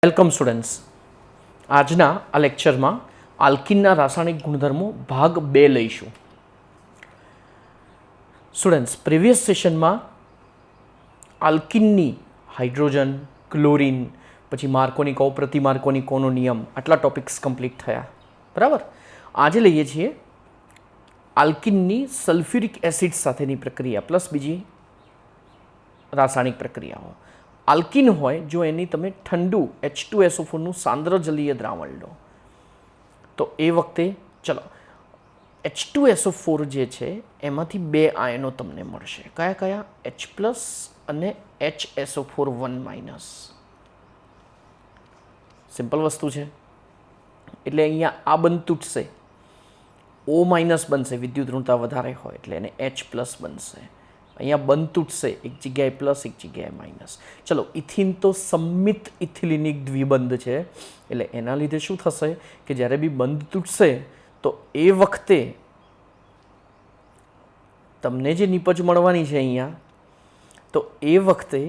Welcome students. આજના આ લેક્ચરમાં આલ્કિનના રાસાયણિક ગુણધર્મો ભાગ 2 લઈશું. સ્ટુડન્ટ્સ, પ્રીવિયસ સેશનમાં આલ્કિનની હાઇડ્રોજન, ક્લોરિન, પછી માર્કોનિકો, પ્રતિમાર્કોનિકોનો નિયમ, આટલા ટોપિક્સ કમ્પ્લીટ થયા. બરાબર. આજે લઈએ છીએ આલ્કિનની સલ્ફ્યુરિક એસિડ સાથેની પ્રક્રિયા પ્લસ બીજી રાસાયણિક પ્રક્રિયાઓ. આલ્કિન હોય જો એની તમે ઠંડુ H2SO4નું સાંદ્ર જલીય દ્રાવણ લો તો એ વખતે ચલો H2SO4 જે છે એમાંથી 2 આયનો તમને મળશે. કયા કયા? H+ અને HSO4 1-. સિમ્પલ વસ્તુ છે. એટલે અહીંયા આ બંધ તૂટશે, O- બનશે, વિદ્યુત ઋણતા વધારે હોય એટલે એને H+ બનશે. અહીંયા બંધ તૂટશે, એક જગ્યાએ પ્લસ એક જગ્યાએ માઇનસ. ચલો, ઇથિન તો સંમિત ઇથિલિનિક દ્વિબંધ છે એટલે એના લીધે શું થશે કે જ્યારે બી બંધ તૂટશે તો એ વખતે તમને જે નિપજ મળવાની છે અહીંયા, તો એ વખતે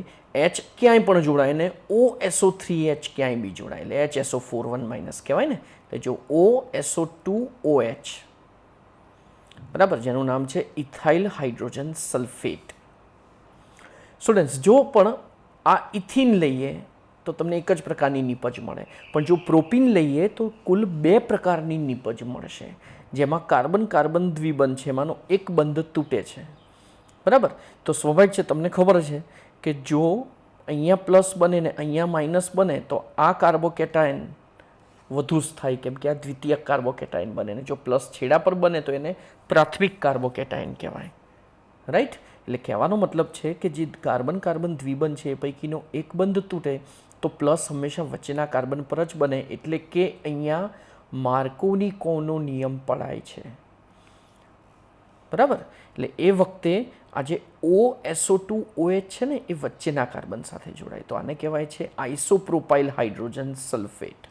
H ક્યાંય પણ જોડાય ને OSO3H ક્યાંય બી જોડાય એટલે HSO4 1- કહેવાય ને. એટલે જો OSO2OH, બરાબર, જેનું નામ છે ઇથાઇલ હાઇડ્રોજન સલ્ફેટ. સ્ટુડન્ટ્સ, જો પણ આ ઇથિન લઈએ તો તમને એક જ પ્રકારની નિપજ મળે, પણ જો પ્રોપીન લઈએ તો કુલ 2 પ્રકારની નિપજ મળશે, જેમાં કાર્બન કાર્બન દ્વિબંધ છે એમાંનો એક બંધ તૂટે છે. બરાબર. તો સ્વાભાવિક છે, તમને ખબર છે કે જો અહીંયા પ્લસ બને ને અહીંયા માઇનસ બને તો આ કાર્બોકેટાયન વધુ સ્થાયી, કેમ કે આ દ્વિતીયક કાર્બોકેટાયન બને ને જો પ્લસ છેડા પર બને તો એને પ્રાથમિક કાર્બોકેટાયન કહેવાય. રાઈટ. એટલે કહેવાનો મતલબ છે કે જે કાર્બન કાર્બન દ્વિબંધ છે એ પૈકીનો એક બંધ તૂટે તો પ્લસ હંમેશા વચ્ચેના કાર્બન પર જ બને, એટલે કે અહીંયા માર્કોનિકોનો નિયમ પડાય છે. બરાબર. એટલે એ વખતે આ જે OSO2OH છે ને એ વચ્ચેના કાર્બન સાથે જોડાય તો આને કહેવાય છે આઇસોપ્રોપાઇલ હાઇડ્રોજન સલ્ફેટ.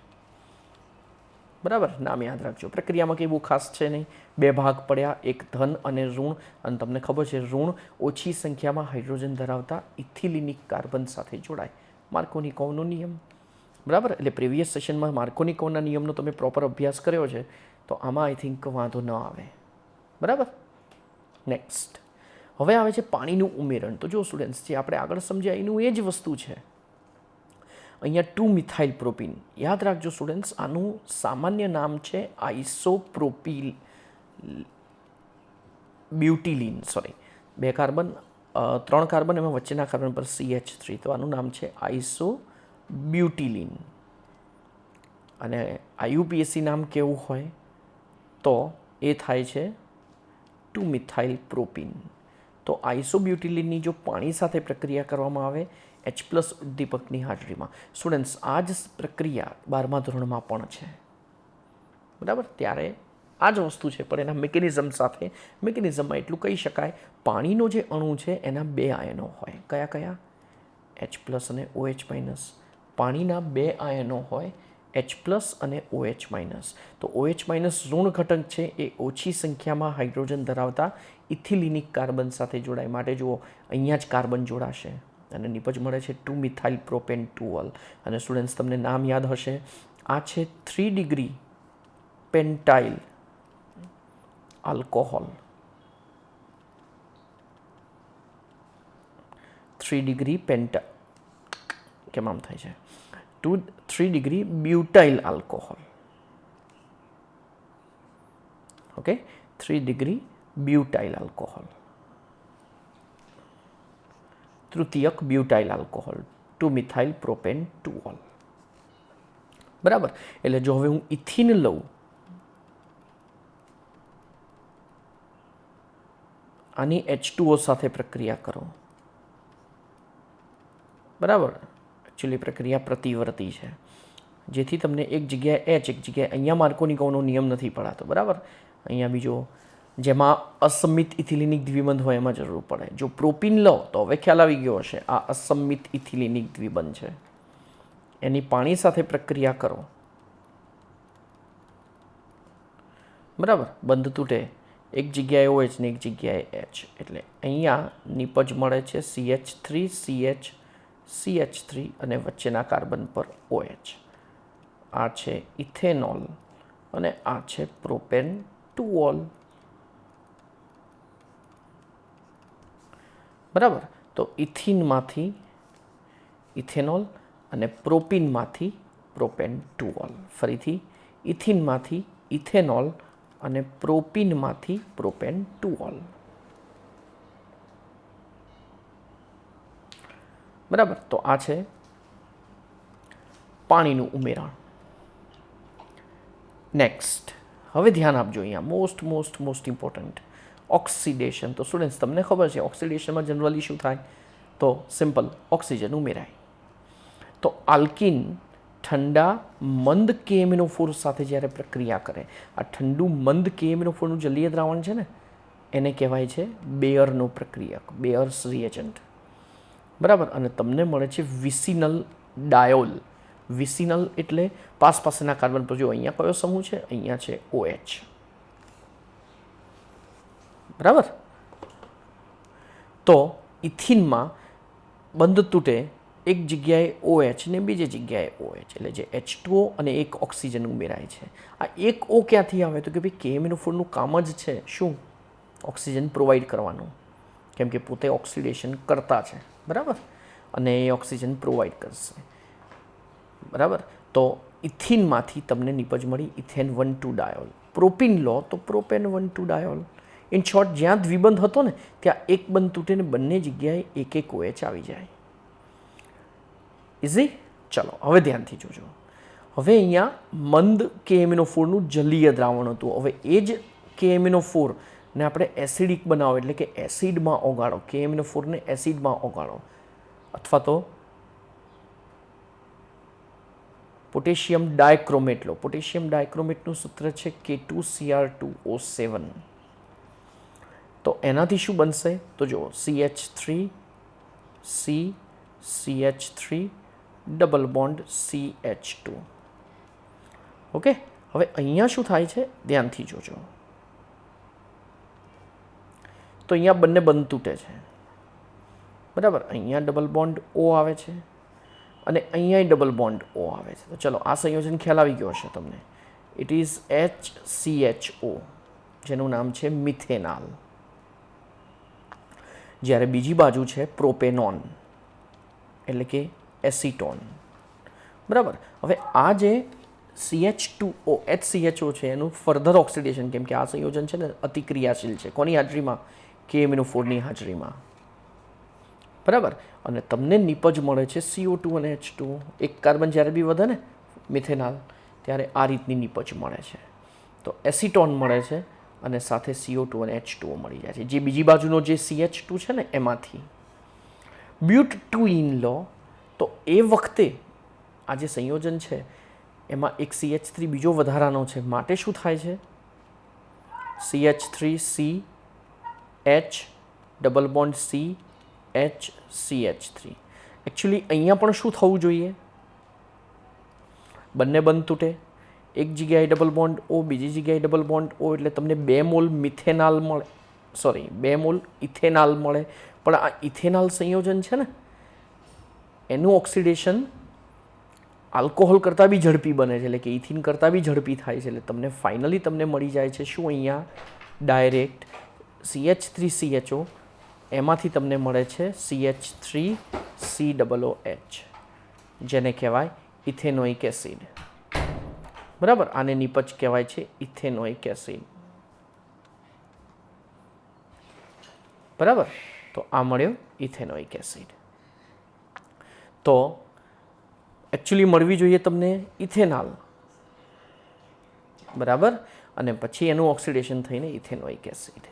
બરાબર. નામ યાદ રાખજો. પ્રક્રિયામાં કંઈ બહુ ખાસ છે નહીં. 2 ભાગ પડ્યા, એક ધન અને ઋણ. અને તમને ખબર છે ઋણ ઓછી સંખ્યામાં હાઇડ્રોજન ધરાવતા ઇથિલિનિક કાર્બન સાથે જોડાય. માર્કોનિકોવનો નિયમ. બરાબર. એટલે પ્રીવિયસ સેશનમાં માર્કોનિકોવના નિયમનો તમે પ્રોપર અભ્યાસ કર્યો છે તો આમાં આઈ થિંક વાંધો ન આવે. બરાબર. નેક્સ્ટ હવે આવે છે પાણીનું ઉમેરણ. તો જો સ્ટુડન્ટ્સ, જે આપણે આગળ સમજ્યા એનું એ જ વસ્તુ છે. અહીંયા 2-મિથાઇલ પ્રોપીન. યાદ રાખજો સ્ટુડન્ટ્સ, આનું સામાન્ય નામ છે આઇસોપ્રોપિલ બ્યુટિલિન. સોરી, 2 કાર્બન 3 કાર્બન, એમાં વચ્ચેના કાર્બન પર CH3, તો આનું નામ છે આઇસોબ્યુટિલિન. અને IUPAC નામ કેવું હોય તો એ થાય છે 2-મિથાઇલ પ્રોપીન. તો આઇસોબ્યુટિલિનની જો પાણી સાથે પ્રક્રિયા કરવામાં આવે H+ ઉદ્દીપકની હાજરીમાં, સ્ટુડન્ટ્સ આ જ પ્રક્રિયા 12મા ધોરણમાં પણ છે. બરાબર. ત્યારે આ જ વસ્તુ છે, પણ એના મિકેનિઝમ સાથે. મિકેનિઝમમાં એટલું કહી શકાય, પાણીનો જે અણુ છે એના 2 આયનો હોય. કયા કયા? H+ અને OH-. પાણીના 2 આયનો હોય, H+ અને OH-. તો OH- ઋણ ઘટક છે એ ઓછી સંખ્યામાં હાઇડ્રોજન ધરાવતા ઇથિલિનિક કાર્બન સાથે જોડાય. માટે જુઓ, અહીંયા જ કાર્બન જોડાશે અને નિપજ મળે છે 2-મિથાઇલ પ્રોપેન 2-. અને સ્ટુડન્ટ્સ, તમને નામ યાદ હશે, આ છે 3 ડિગ્રી પેન્ટાઇલ આલ્કોહોલ. 3 ડિગ્રી કેમ આમ થાય છે? 3 degree butyl alcohol. Okay, 3 degree butyl alcohol, તૃતીયક બ્યુટાઇલ આલ્કોહોલ, 2-મિથાઇલ પ્રોપેન 2-. બરાબર. એટલે જો હવે હું ઇથિન લઉં, આની H2O સાથે પ્રક્રિયા કરો. બરાબર. એકચ્યુઅલી પ્રક્રિયા પ્રતિવર્તી છે, જેથી તમને એક જગ્યાએ H, એક જગ્યાએ અહીંયા માર્કોનિકોવનો નિયમ નથી પડાતો. બરાબર. અહીંયા બીજો જેમાં અસમિત ઇથિલિનિક દ્વિબંધ હોય એમાં જરૂર પડે. જો પ્રોપીન લો તો હવે ખ્યાલ આવી ગયો હશે, આ અસમિત ઇથિલિનિક દ્વિબંધ છે, એની પાણી સાથે પ્રક્રિયા કરો. બરાબર. બંધ તૂટે, એક જગ્યાએ OH ને એક જગ્યાએ H, એટલે અહીંયા નિપજ મળે છે CH3CH CH3 અને વચ્ચેના કાર્બન પર OH. આ છે ઇથેનોલ અને આ છે પ્રોપેન 2-ઓલ. બરાબર. તો ઇથિનમાંથી ઇથેનોલ અને પ્રોપીનમાંથી પ્રોપેન 2-ઓલ. ફરીથી ઇથિનમાંથી ઇથેનોલ અને પ્રોપીનમાંથી પ્રોપેન 2-ઓલ. બરાબર. તો આ છે પાણીનું ઉમેરણ. નેક્સ્ટ, હવે ધ્યાન આપજો અહીંયા મોસ્ટ ઇમ્પોર્ટન્ટ, ઓક્સિડેશન. તો સ્ટુડન્ટ્સ તમને ખબર છે ઓક્સિડેશનમાં જનરલી શું થાય? તો સિમ્પલ, ઓક્સિજન ઉમેરાય. તો આલ્કિન ઠંડા મંદ KMnO4 સાથે જ્યારે પ્રક્રિયા કરે, આ ઠંડુ મંદ KMnO4નું જલીય દ્રાવણ છે ને, એને કહેવાય છે બેયરનો પ્રક્રિયક, બેયર્સ રિએજન્ટ. બરાબર. અને તમને મળે છે વિસિનલ ડાયોલ. વિસિનલ એટલે પાસના કાર્બન પર. જો અહીંયા કયો સમૂહ છે? અહીંયા છે OH. બરાબર. તો ઇથિનમાં બંધ તૂટે, એક જગ્યાએ OH ને બીજી જગ્યાએ OH, એટલે જે H2O અને એક ઓક્સિજન ઉમેરાય છે. આ એક O ક્યાંથી આવે? તો કે ભાઈ KMnO4નું કામ જ છે શું? ઓક્સિજન પ્રોવાઈડ કરવાનું, કેમ કે પોતે ઓક્સિડેશન કરતા છે. બરાબર. અને એ ઓક્સિજન પ્રોવાઈડ કરશે. બરાબર. તો ઇથિનમાંથી તમને નિપજ મળી ઇથેન 1,2 ડાયોલ. પ્રોપીન લો તો પ્રોપેન 1,2 ડાયોલ. ઇન શોર્ટ, જ્યાં દ્વિબંધ હતો ને ત્યાં એક બંધ તૂટે ને બંને જગ્યાએ એક OH આવી જાય. ઇઝી. ચલો હવે ધ્યાનથી જોજો. હવે અહીંયા મંદ KMnO4નું જલીય દ્રાવણ હતું. હવે એ જ KMnO4 ને આપણે એસિડિક બનાવો, એટલે કે એસિડમાં ઓગાળો. KMnO4 ને એસિડમાં ઓગાળો, અથવા તો પોટેશિયમ ડાયક્રોમેટ લો. પોટેશિયમ ડાયક્રોમેટનું સૂત્ર છે K2Cr2O7. તો એનાથી શું બનશે? તો જુઓ, CH3 C CH3 double bond CH2. Okay. હવે અહીંયા શું થાય છે? ધ્યાનથી જોજો. તો અહીંયા બંને બંધ તૂટે છે. બરાબર. અહીંયા ડબલ બોન્ડ O આવે છે અને અહીંયા ડબલ બોન્ડ O આવે છે. તો ચલો, આ સંયોજન ખ્યાલ આવી ગયો હશે તમને. ઇટ ઇઝ HCHO, જેનું નામ છે મિથેનાલ. જ્યારે બીજી બાજુ છે પ્રોપેનોન, એટલે કે એસિટોન. બરાબર. હવે આ જે CH2O HCHO છે એનું ફર્ધર ઓક્સિડેશન, કેમ કે આ સંયોજન છે ને અતિક્રિયાશીલ છે. કોની હાજરીમાં? KMnO4ની હાજરીમાં. બરાબર. અને તમને નિપજ મળે છે CO2 અને H2O. એક કાર્બન જ્યારે બી વધે ને મિથેનાલ, ત્યારે આ રીતની નિપજ મળે છે. તો એસિટોન મળે છે અને સાથે CO2 અને H2O મળી જાય છે, જે બીજી બાજુનો જે CH2 છે ને એમાંથી. બ્યુટ 2 લો તો એ વખતે આ જે સંયોજન છે એમાં એક CH3 બીજો વધારાનો છે, માટે શું થાય છે? CH3 CH double bond CH CH3. Actually અહીંયા પણ શું થવું જોઈએ? બંને બંધ તૂટે, એક જગ્યાએ ડબલ બોન્ડ O, બીજી જગ્યાએ ડબલ બોન્ડ O, એટલે તમને 2 મોલ મિથેનાલ મળે, 2 મોલ ઇથેનાલ મળે. પણ આ ઇથેનાલ સંયોજન છે ને એનું ઓક્સિડેશન આલ્કોહોલ કરતાં બી ઝડપી બને છે, એટલે કે ઇથિન કરતાં બી ઝડપી થાય છે. એટલે તમને ફાઇનલી તમને મળી જાય છે શું? અહીંયા ડાયરેક્ટ CH3CHO, એમાંથી તમને મળે છે CH3COOH, જેને કહેવાય ઇથેનોઇક એસિડ. બરાબર. આને નિપજ કહેવાય છે ઇથેનોઇક એસિડ. બરાબર. તો આ મળ્યો ઇથેનોઇક એસિડ. તો એકચ્યુઅલી મળવી જોઈએ તમને ઇથેનાલ. બરાબર. અને પછી એનું ઓક્સિડેશન થઈને ethanoic acid.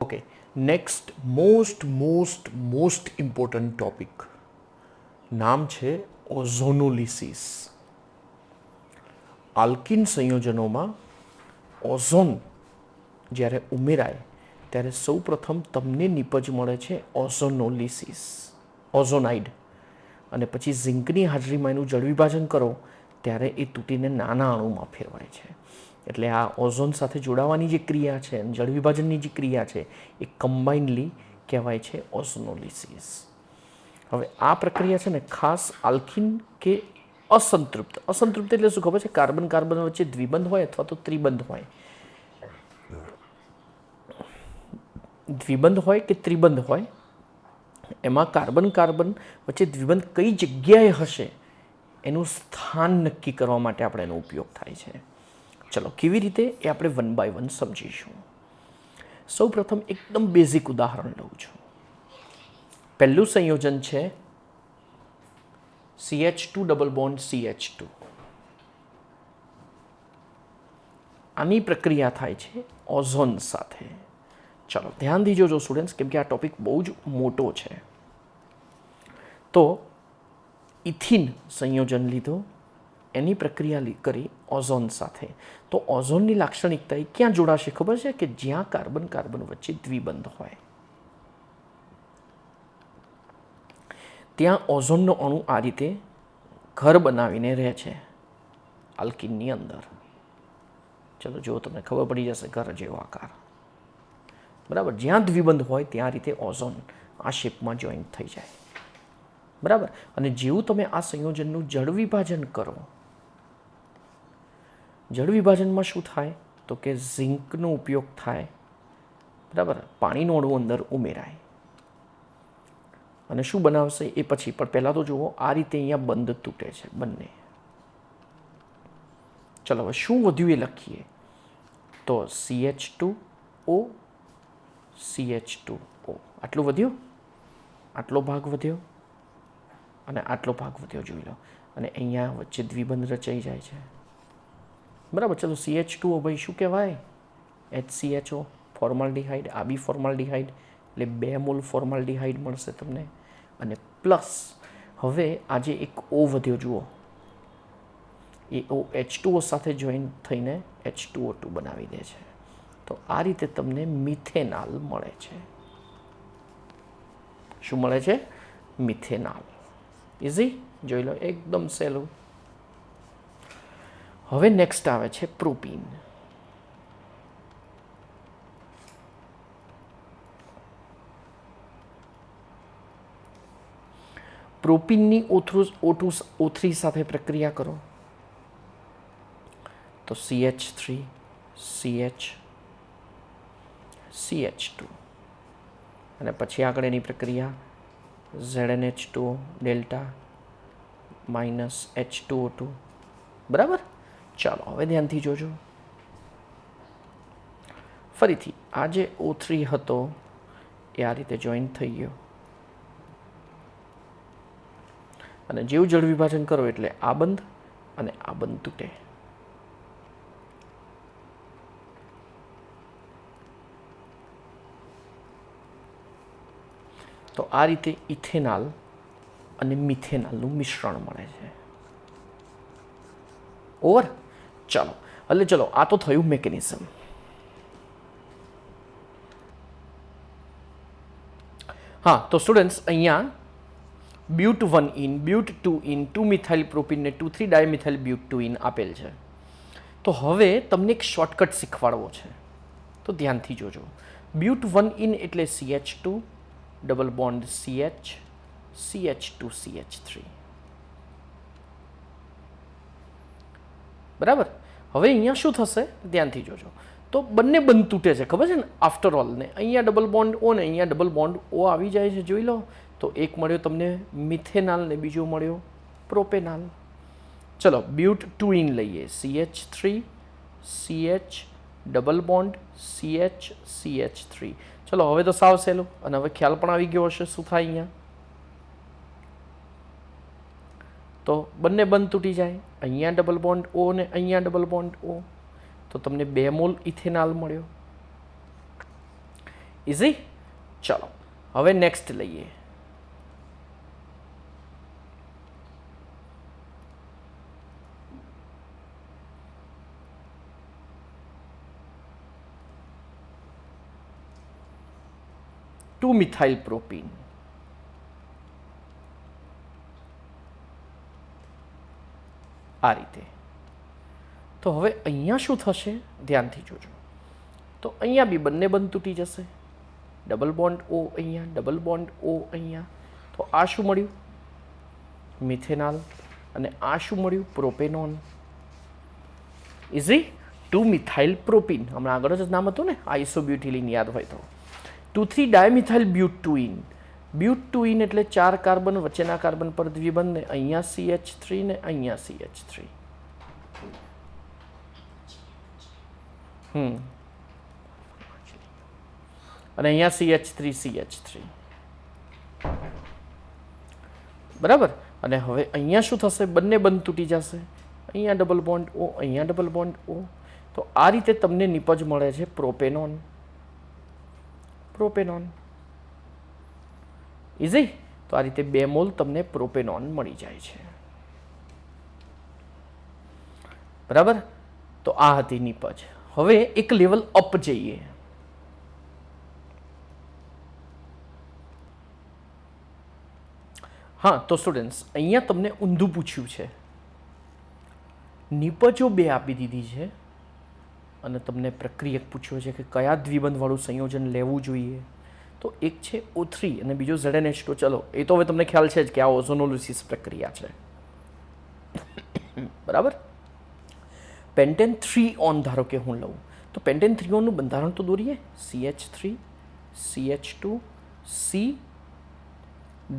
Okay. Next most important topic, નામ છે ઓઝોનોલિસિસ. આલ્કિન સંયોજનોમાં ઓઝોન જ્યારે ઉમેરાય ત્યારે સૌપ્રથમ તમને નિપજ મળે છે ઓઝોનોલિસિસ, ઓઝોનાઇડ. અને પછી ઝિંકની હાજરીમાં એનું જળ વિભાજન કરો ત્યારે એ તૂટીને નાના અણુમાં ફેરવાય છે. એટલે આ ઓઝોન સાથે જોડાવાની જે ક્રિયા છે, જળ વિભાજનની જે ક્રિયા છે, એ કમ્બાઇન્ડલી કહેવાય છે ઓઝોનોલિસિસ. હવે આ પ્રક્રિયા છે ને ખાસ આલ્કિન કે અસંતૃપ્ત એટલે શું ખબર છે? કાર્બન કાર્બન વચ્ચે દ્વિબંધ હોય અથવા તો ત્રિબંધ હોય. દ્વિબંધ હોય કે ત્રિબંધ હોય, એમાં કાર્બન કાર્બન વચ્ચે દ્વિબંધ કઈ જગ્યાએ હશે એનું સ્થાન નક્કી કરવા માટે આપણે એનો ઉપયોગ થાય છે. ચલો કેવી રીતે એ આપણે 1 by 1 સમજીશું. સૌ પ્રથમ એકદમ બેઝિક ઉદાહરણ લઉં છું. પહેલું સંયોજન છે CH2 ડબલ બોન્ડ CH2. આની પ્રક્રિયા થાય છે ઓઝોન સાથે. ચલો ધ્યાનથી જોજો સ્ટુડન્ટ્સ, કેમ કે આ ટોપિક બહુ જ મોટો છે. તો ઇથિન સંયોજન લીધું, એની પ્રક્રિયા કરી ઓઝોન સાથે. તો ઓઝોનની લાક્ષણિકતા એ ક્યાં જોડાશે ખબર છે? કે જ્યાં કાર્બન કાર્બન વચ્ચે દ્વિબંધ હોય ત્યાં ઓઝોનનો અણુ આ રીતે ઘર બનાવીને રહે છે આલ્કિનની અંદર. ચલો જો તમને ખબર પડી જશે ઘર જેવો આકાર. બરાબર, જ્યાં દ્વિબંધ હોય ત્યાં રીતે ઓઝોન આ શેપમાં જોઈન્ટ થઈ જાય. બરાબર, અને જેવું તમે આ સંયોજનનું જળ વિભાજન કરો, જળ વિભાજનમાં શું થાય? તો કે ઝિંકનો ઉપયોગ થાય. બરાબર, પાણીનો અણુ અંદર ઉમેરાય અને શું બનાવશે એ પછી. પણ પહેલાં તો જુઓ, આ રીતે અહીંયા બંધ તૂટે છે બંને. ચલો હવે શું વધ્યું એ લખીએ. તો CH2O CH2O આટલું વધ્યું, આટલો ભાગ વધ્યો અને આટલો ભાગ વધ્યો, જોઈ લો. અને અહીંયા વચ્ચે દ્વિબંધ રચાઈ જાય છે. બરાબર, ચલો CH2O ભાઈ શું કહેવાય? HCHO, formaldehyde. આ બી ફોર્માલ્ડિહાઇડ, એટલે 2 મોલ ફોર્માલ્ડિહાઇડ મળશે તમને. અને પ્લસ હવે આજે એક O વધ્યો, જુઓ, એ O H2O સાથે જોઈન થઈને H2O2 બનાવી દે છે. તો આ રીતે તમને મિથેનાલ મળે છે. શું મળે છે? મિથેનાલ. ઇઝી, જોઈ લો, એકદમ સહેલું. હવે નેક્સ્ટ આવે છે પ્રોપીન. પ્રોપીનની O3 સાથે પ્રક્રિયા કરો તો CH3 CH CH2 અને પછી આગળ એની પ્રક્રિયા ZnH2O ડેલ્ટા માઇનસ H2O2. બરાબર, ચાલો હવે ધ્યાનથી જોજો. ફરીથી આ જે O3 હતો એ આ રીતે જોઈન્ટ થઈ ગયો અને જેવું જળ વિભાજન કરો એટલે આ બંધ અને આ બંધ તૂટે. તો આ રીતે ઇથેનાલ અને મિથેનાલનું મિશ્રણ મળે છે. ઓવર. ચાલો એટલે ચલો આ તો થયું મેકેનિઝમ. હા, તો સ્ટુડન્ટ્સ અહીંયા બ્યુટ 1 ઇન, બ્યુટ 2 ઇન, 2 મિથાઇલ પ્રોપીન ને 2,3 ડાયમિથાઇલ બ્યુટ 2 ઇન આપેલ છે. તો હવે તમને એક શોર્ટકટ શીખવાડવો છે, તો ધ્યાનથી જોજો. બ્યુટ 1 ઇન એટલે CH2 double bond CH CH2 CH3. બરાબર, હવે અહીંયા શું થશે ધ્યાનથી જોજો. તો બંને બંધ તૂટે છે, ખબર છે ને, આફ્ટર ઓલ. ને અહીંયા ડબલ બોન્ડ O ને અહીંયા ડબલ બોન્ડ O આવી જાય છે, જોઈ લો. તો એક મળ્યો તમને મિથેનાલ ને બીજો મળ્યો પ્રોપેનાલ. ચલો બ્યુટ 2 ઇન લઈએ, CH3 CH double bond CH CH3. ચલો હવે તો સાવ સહેલું અને હવે ખ્યાલ પણ આવી ગયો હશે શું થાય અહીંયા. તો બંને બંધ તૂટી જાય, અહીંયા ડબલ બોન્ડ O ને અહીંયા ડબલ બોન્ડ O. તો તમને 2 મોલ ઇથેનાલ મળ્યો. ઇઝી. ચલો હવે નેક્સ્ટ લઈએ. Two methyl propene. આ રીતે તો હવે અહીંયા શું થશે ધ્યાનથી જોજો. તો અહીંયા બી બંને બંધ તૂટી જશે. ડબલ બોન્ડ ઓ અહીંયા, ડબલ બોન્ડ ઓ અહીંયા. તો આ શું મળ્યું? મિથેનોલ. અને આ શું મળ્યું? પ્રોપેનોન. Easy 2 methyl propyne. હમણાં આગળ જ નામ હતું ને આઇસોબ્યુટિલિન, યાદ હોય તો. 2,3 ડાયમિથાઇલ બ્યુટુઇન. બ્યુટુઇન એટલે 4 કાર્બન વચ્ચેના કાર્બન પર દ્વિબંધ ને અહીંયા CH3 ને અહીંયા CH3. અને અહીંયા CH3 CH3. બરાબર. અને હવે અહીંયા શું થશે? બંને બંધ તૂટી જશે. અહીંયા ડબલ બોન્ડ ઓ, અહીંયા ડબલ બોન્ડ ઓ. તો આ રીતે તમને નિપજ મળે છે પ્રોપેનોન. Propanone easy. તો આ રીતે 2 મોલ તમને પ્રોપેનોન મળી જાય છે. બરાબર. તો આ હતી નિપજ. હવે એક લેવલ અપ જઈએ. હા, તો સ્ટુડન્ટ્સ અહીંયા તમને ઊંધું પૂછ્યું છે. નિપજો 2 આપી દીધી છે અને તમને પ્રક્રિયક પૂછ્યો છે કે કયા દ્વિબંધવાળું સંયોજન લેવું જોઈએ. તો એક છે O3 અને બીજો ZnH2. ચલો, એ તો હવે તમને ખ્યાલ છે જ કે આ ઓઝોનોલિસિસ પ્રક્રિયા છે. બરાબર. પેન્ટેન 3 ઓન ધારો કે હું લઉં તો પેન્ટેન 3 ઓનનું બંધારણ તો દોરીએ. CH3 CH2 C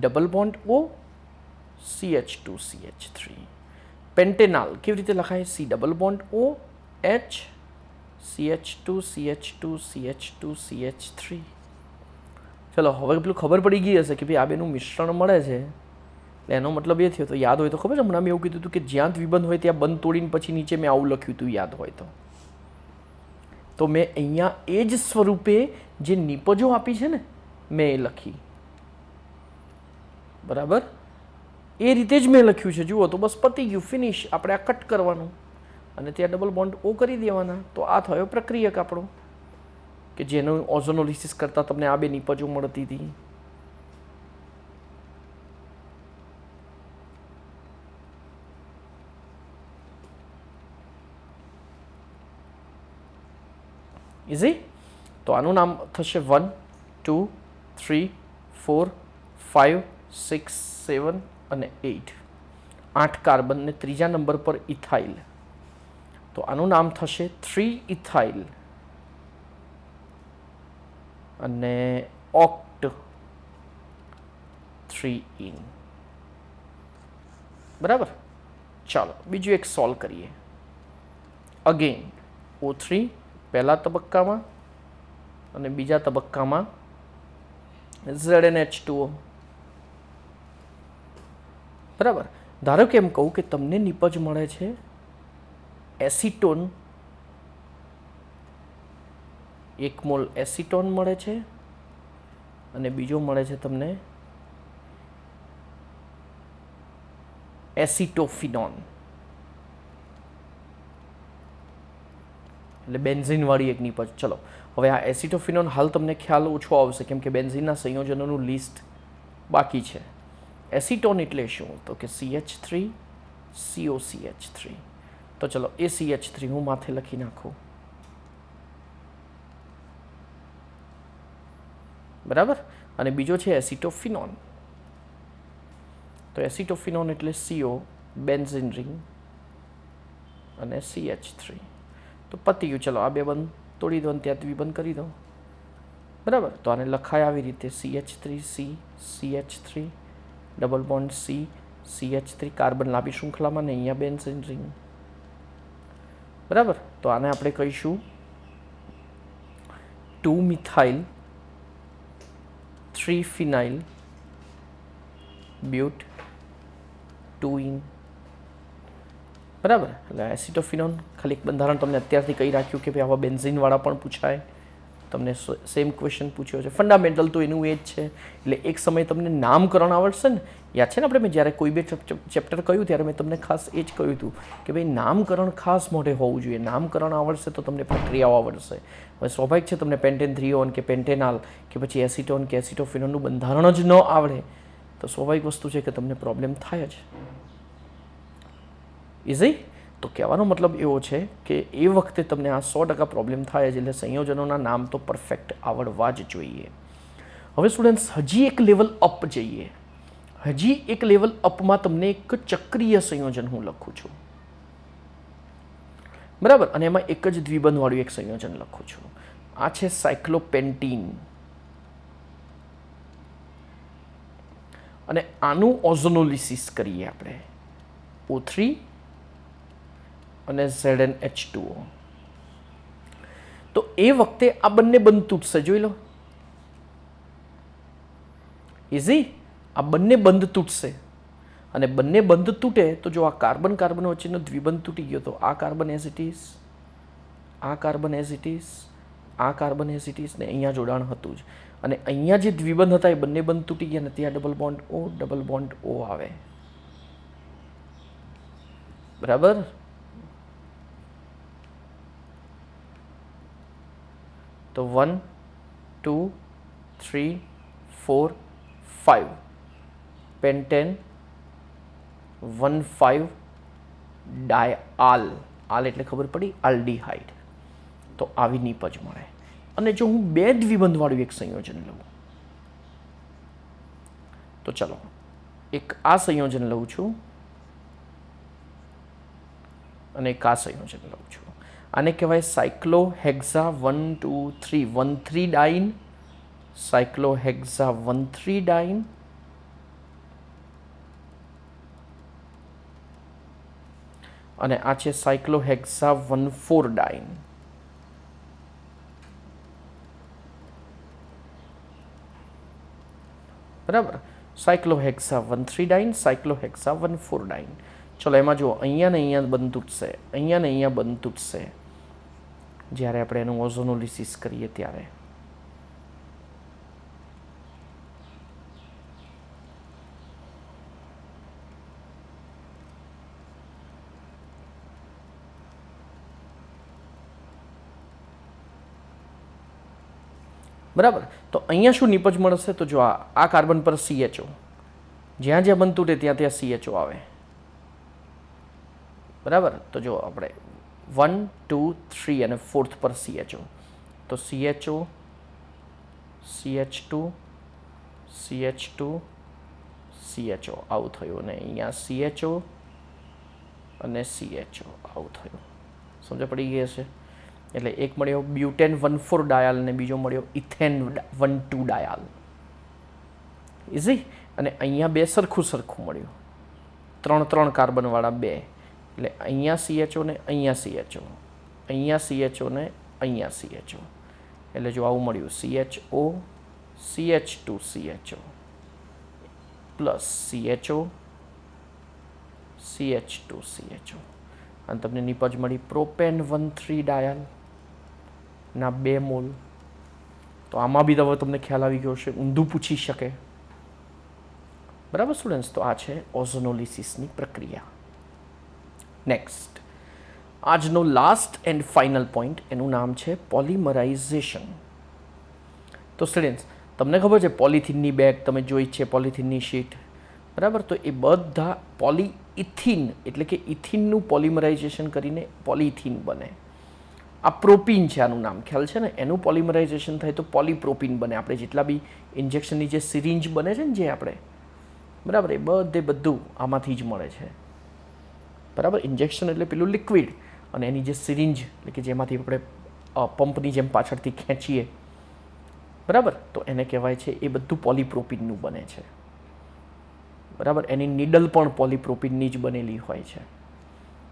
double bond O CH2 CH3. પેન્ટેનાલ કેવી રીતે લખાય? C double bond O H CH2 CH2 CH2 CH3. ચલો, હવે પેલું ખબર પડી ગઈ હશે કે ભાઈ આ બેનું મિશ્રણ મળે છે. એટલે એનો મતલબ એ થયો. તો યાદ હોય તો ખબર છે હમણાં મેં એવું કીધું હતું કે જ્યાં દ્વિબંધ હોય ત્યાં બંધ તોડીને પછી નીચે મેં આવું લખ્યું હતું, યાદ હોય તો મેં અહીંયા એ જ સ્વરૂપે જે નિપજો આપી છે ને મેં એ લખી. બરાબર. એ રીતે જ મેં લખ્યું છે. જુઓ તો બસ પતી ગયું, ફિનિશ. આપણે આ કટ કરવાનું અને ત્યાં ડબલ બોન્ડ ઓ કરી દેવાના. તો આ થયો પ્રક્રિયક આપણો કે જેનું ઓઝોનોલિસિસ કરતાં તમને આ 2 નિપજો મળતી હતી. ઇઝી. તો આનું નામ થશે 1 2 3 4 5 6 7 અને 8. 8 કાર્બન ને ત્રીજા નંબર પર ઇથાઇલ. તો આનું નામ થશે 3 ઇથાઇલ અને ઓક્ટ 3 ઇન. બરાબર. ચાલો બીજું એક સોલ્વ કરીએ. અગેન O3 પહેલા તબક્કામાં અને બીજા તબક્કામાં ZnH2O. બરાબર. ધારો કે એમ કહું કે તમને નિપજ મળે છે એસિટોન. 1 મોલ એસિટોન મળે છે અને બીજો મળે છે તમને એસિટોફિનોન. એટલે બેન્ઝીનવાળી એક નિપજ. ચલો, હવે આ એસિટોફિનોન હાલ તમને ખ્યાલ ઓછો આવશે કેમ કે બેન્ઝીનના સંયોજનોનું લિસ્ટ બાકી છે. એસિટોન એટલે શું? તો કે CH3 COCH3. તો ચલો એ CH3 હું માથે લખી નાખું. બરાબર. અને બીજો છે એસિટોફિનોન. તો એસિટોફિનોન એટલે CO બેન્ઝીન રિંગ અને CH3. તો પતી ગયું. ચલો આ 2 બંધ તોડી દો અને ત્યાં દ્વિબંધ કરી દો. બરાબર. તો આને લખાય આવી રીતે CH3C CH3 double bond C CH3 carbon લાંબી શૃંખલામાં ને અહીંયા બેન્ઝીન રિંગ. બરાબર. તો આને આપણે કહીશું 2 મિથાઇલ 3 ફિનાઇલ બ્યુટ 2 ઇન. બરાબર. એટલે એસિટોફિનોન ખાલી એક બંધારણ તમને અત્યારથી કહી રાખ્યું કે ભાઈ આવા બેન્ઝીનવાળા પણ પૂછાય. તમને સેમ ક્વેશ્ચન પૂછ્યો છે. ફંડામેન્ટલ તો એનું એ જ છે. એટલે એક સમય તમને નામકરણ આવડશે ને. યાદ છે ને આપણે મેં જ્યારે કોઈ બી ચેપ્ટર કહ્યું ત્યારે મેં તમને ખાસ એ જ કહ્યું હતું કે ભાઈ નામકરણ ખાસ મોઢે હોવું જોઈએ. નામકરણ આવડશે તો તમને પ્રક્રિયાઓ આવડશે. હવે સ્વાભાવિક છે તમને પેન્ટેન 3 ઓન કે પેન્ટેનાલ કે પછી એસિટોન કે એસિટોફિનોનનું બંધારણ જ ન આવડે તો સ્વાભાવિક વસ્તુ છે કે તમને પ્રોબ્લેમ થાય જ. ઇઝી. તો કહેવાનો મતલબ એવો છે કે એ વખતે તમને આ 100% પ્રોબ્લેમ થાય જ, એટલે સંયોજનોના નામ તો પરફેક્ટ આવડવા જ જોઈએ. હવે સ્ટુડન્ટ્સ હજી એક લેવલ અપ જઈએ. હજી એક લેવલ અપમાં તમને એક ચક્રીય સંયોજન હું લખું છું, બરાબર, અને એમાં એક જ દ્વિબંધવાળું એક સંયોજન લખું છું. આ છે સાયક્લોપેન્ટીન, અને આનું ઓઝોનોલિસિસ કરીએ આપણે, O3 અને ZnH2O. તો એ વખતે આ બંને બંધ તૂટશે, જોઈ લો, ઇઝી. આ બંને બંધ તૂટશે, અને બંને બંધ તૂટે તો જો આ કાર્બન કાર્બન વચ્ચેનો દ્વિબંધ તૂટી ગયો તો આ કાર્બન એઝ ઇટ ઇઝ, આ કાર્બન એઝ ઇટ ઇઝ, આ કાર્બન એઝ ઇટ ઇઝ, ને અહીંયા જોડાણ હતું જ, અને અહીંયા જે દ્વિબંધ હતા એ બંને બંધ તૂટી ગયા, ને ત્યાં ડબલ બોન્ડ O આવે, બરાબર. તો 1 2 3 4 5 પેન્ટેન 1,5 ડાયઆલ, આલ એટલે ખબર પડી, આલ્ડીહાઇડ. તો આવી નીપજ મળે. અને જો હું બે દ્વિબંધવાળું એક સંયોજન લઉં, તો ચલો એક આ સંયોજન લઉં છું અને એક આ સંયોજન લઉં છું. આને કહેવાય સાયક્લોહેક્ઝા 1 2 3 1,3 ડાઇન, સાયક્લોહેક્ઝા 1,3 ડાઇન, અને આ છે સાયક્લોહેક્ઝા 1,4 ડાઇન. બરાબર, સાયક્લોહેક્ઝા 1,3 ડાઇન, સાયક્લોહેક્ઝા 1,4 ડાઇન. ચલો એમાં જુઓ, અહીંયા ને અહીંયા બંધ તૂટશે, અહીંયા ને અહીંયા બંધ તૂટશે જ્યારે આપણે એનું ઓઝોનોલિસિસ કરીએ ત્યારે. બરાબર, તો અહીંયા શું નિપજ મળશે? તો જો આ કાર્બન પર CHO, જ્યાં જ્યાં બંધ તૂટે ત્યાં ત્યાં CHO આવે, બરાબર. તો જો આપણે 1 2 3 અને 4th પર CHO, તો CHO CH2 CH2 CHO આવું થયું, અને અહીંયા CHO અને CHO આવું થયું. સમજ પડી ગઈ હશે? એટલે એક મળ્યો બ્યુટેન 1,4 ડાયાલ અને બીજો મળ્યો ઇથેન 1,2 ડાયાલ. ઇઝી. અને અહીંયા બે સરખું મળ્યું, 3 કાર્બનવાળા બે, એટલે અહીંયા CHO ને અહીંયા CHO, અહીંયા CHO ને અહીંયા CHO, એટલે જો આવું મળ્યું CHO CH2 CHO plus CHO CH2 CHO, અને તમને નિપજ મળી પ્રોપેન 1,3 ડાયાલ ના 2 મોલ. તો આમાં બી હવે તમને ખ્યાલ આવી ગયો છે, ઊંધું પૂછી શકે, બરાબર સ્ટુડન્ટ્સ. તો આ છે ઓઝોનોલિસિસની પ્રક્રિયા. નેક્સ્ટ, આજનો લાસ્ટ એન્ડ ફાઇનલ પોઈન્ટ, એનું નામ છે પોલિમરાઇઝેશન. તો સ્ટુડન્ટ્સ, તમને ખબર છે પોલિથીનની બેગ તમે જોઈ છે, પોલિથીનની શીટ, બરાબર. તો એ બધા પોલીઇથીન એટલે કે ઇથીનનું પોલિમરાઇઝેશન કરીને પોલિઇથીન બને. આ પ્રોપીન છે, આનું નામ ખ્યાલ છે ને, એનું પોલિમરાઇઝેશન થાય તો પોલીપ્રોપીન બને. આપણે જેટલા બી ઇન્જેક્શનની જે સિરિંજ બને છે ને, જે આપણે, બરાબર, એ બધું આમાંથી જ મળે છે, બરાબર. ઇન્જેક્શન એટલે પેલું લિક્વિડ, અને એની જે સિરિંજ એટલે કે જેમાંથી આપણે પંપની જેમ પાછળથી ખેંચીએ, બરાબર, તો એને કહેવાય છે, એ બધું પોલીપ્રોપીનનું બને છે, બરાબર. એની નીડલ પણ પોલીપ્રોપીનની જ બનેલી હોય છે,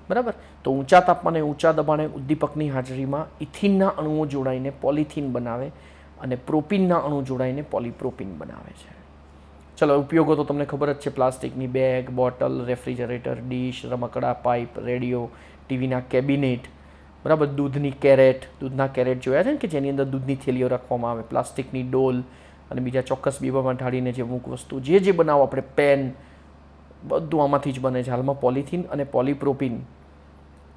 બરાબર. તો ઊંચા તાપમાને ઊંચા દબાણે ઉદ્દીપકની હાજરીમાં ઇથિનના અણુઓ જોડાઈને પોલિથીન બનાવે અને પ્રોપીનના અણુ જોડાઈને પોલીપ્રોપીન બનાવે છે. ચલો, ઉપયોગો તો તમને ખબર જ છે, પ્લાસ્ટિકની બેગ, બોટલ, રેફ્રિજરેટર, ડીશ, રમકડા, પાઇપ, રેડિયો, ટીવીના કેબિનેટ, બરાબર. દૂધની કેરેટ, દૂધના કેરેટ જોયા છે ને, કે જેની અંદર દૂધની થેલીઓ રાખવામાં આવે, પ્લાસ્ટિકની ડોલ અને બીજા ચોક્કસ બીબામાં ઢાળીને જે અમુક વસ્તુ જે બનાવો આપણે, પેન, બધું આમાંથી જ બને છે. હાલમાં પોલિથીન અને પોલીપ્રોપીન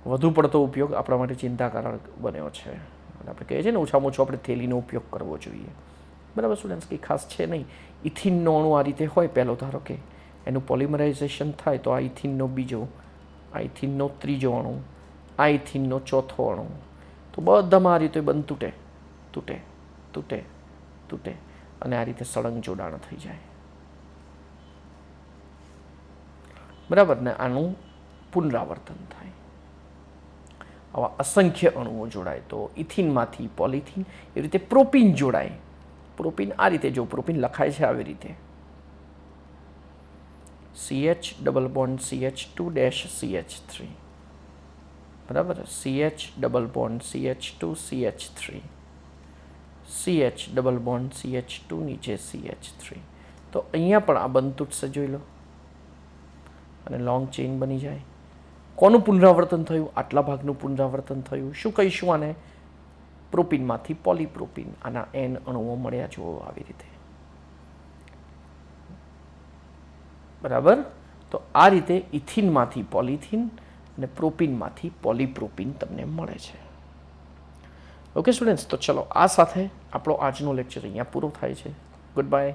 વધુ પડતો ઉપયોગ આપણા માટે ચિંતાકારક બન્યો છે. આપણે કહીએ છીએ ને, ઓછામાં ઓછો આપણે થેલીનો ઉપયોગ કરવો જોઈએ, બરાબર સ્ટુડન્ટ્સ. કંઈ ખાસ છે નહીં. ઇથિનનો અણુ આ રીતે હોય, પહેલો ધારો કે એનું પોલિમરાઇઝેશન થાય તો આ ઇથિનનો બીજો આ ઇથિનનો ત્રીજો અણુ, આ ઇથિનનો ચોથો અણુ. તો બધામાં આ રીતે બંધ તૂટે તૂટે તૂટે તૂટે અને આ રીતે સળંગ જોડાણ થઈ જાય. બરાબર ને? આનું પુનરાવર્તન થાય. આવા અસંખ્ય અણુઓ જોડાય. તો ઇથિનમાંથી પોલિથીન, એ રીતે પ્રોપીન જોડાય. પ્રોપીન આ રીતે, જો પ્રોપીન લખાય છે આવી રીતે, CH double bond CH2 dash CH3, બરાબર, CH double bond CH2 CH3, CH double bond CH2 નીચે CH3. તો અહીંયા પણ આ બંધ તૂટશે, જોઈ લો, અને લોંગ ચેઇન બની જાય. કોનું પુનરાવર્તન થયું? આટલા ભાગનું પુનરાવર્તન થયું. શું કહીશું આને? પ્રોપીનમાંથી પોલીપ્રોપીન. આના N અણુઓ મળ્યા, જુઓ આવી રીતે. બરાબર? તો આ રીતે ઇથિનમાંથી પોલિથીન અને પ્રોપીનમાંથી પોલીપ્રોપીન તમને મળે છે. ઓકે સ્ટુડન્ટ્સ, તો ચલો આ સાથે આપણો આજનો લેક્ચર અહીંયા પૂરો થાય છે. Good bye.